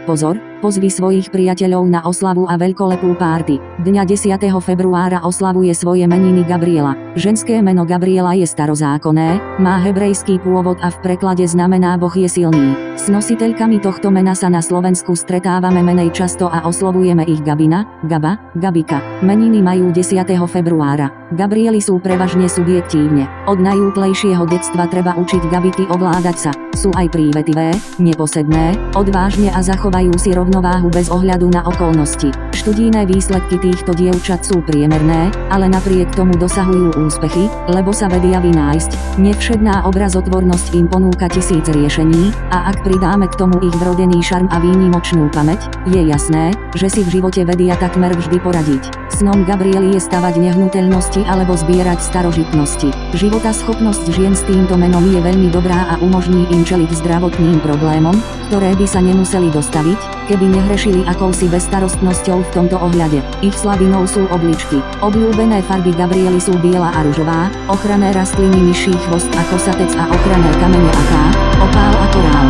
Pozor, pozvi svojich priateľov na oslavu a veľkolepú párty. Dňa 10. februára oslavuje svoje meniny Gabriela. Ženské meno Gabriela je starozákonné, má hebrejský pôvod a v preklade znamená Boh je silný. S nositeľkami tohto mena sa na Slovensku stretávame menej často a oslovujeme ich Gabina, Gaba, Gabika. Meniny majú 10. februára. Gabriely sú prevažne subjektívne. Od najútlejšieho detstva treba učiť Gabiky ovládať sa. Sú aj prívetivé, neposedné, odvážne a zachovajú si rovnováhu bez ohľadu na okolnosti. Študijné výsledky týchto dievčat sú priemerné, ale napriek tomu dosahujú úspechy, lebo sa vedia vynájsť. Nevšedná obrazotvornosť im ponúka tisíc riešení, a ak pridáme k tomu ich vrodený šarm a výnimočnú pamäť, je jasné, že si v živote vedia takmer vždy poradiť. Snom Gabriely je stavať nehnuteľnosti alebo zbierať starožitnosti. Životaschopnosť žien s týmto menom je veľmi dobrá a umožní im čeliť zdravotným problémom, ktoré by sa nemuseli dostaviť, keby nehrešili akousi bezstarostnosťou v tomto ohľade. Ich slabinou sú obličky. Obľúbené farby Gabriely sú biela a ružová, ochranné rastliny myší chvost a kosatec a ochranné kamene aká, opál a korál.